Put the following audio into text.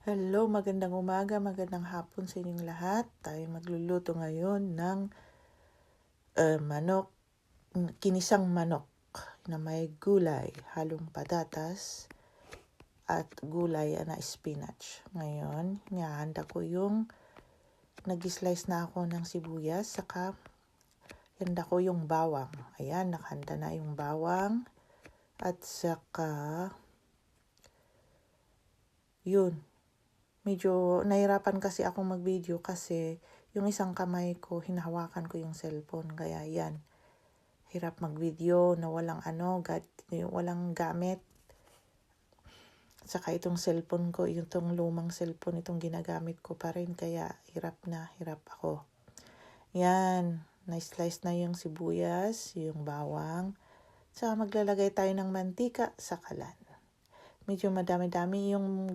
Hello, magandang umaga, magandang hapon sa inyong lahat. Tayo magluluto ngayon ng manok, kinisang manok na may gulay, halong patatas at gulay na spinach. Ngayon, hinahanda ko nag-slice na ako ng sibuyas, saka handa ko yung bawang. Ayan, nakahanda na yung bawang at saka yun. Medyo nahirapan kasi akong mag-video kasi yung isang kamay ko, hinahawakan ko yung cellphone. Kaya yan, hirap mag-video na walang gamit. Saka itong cellphone ko, itong lumang cellphone, itong ginagamit ko pa rin. Kaya hirap ako. Yan, na-slice na yung sibuyas, yung bawang. Saka maglalagay tayo ng mantika sa kalan. Medyo madami-dami yung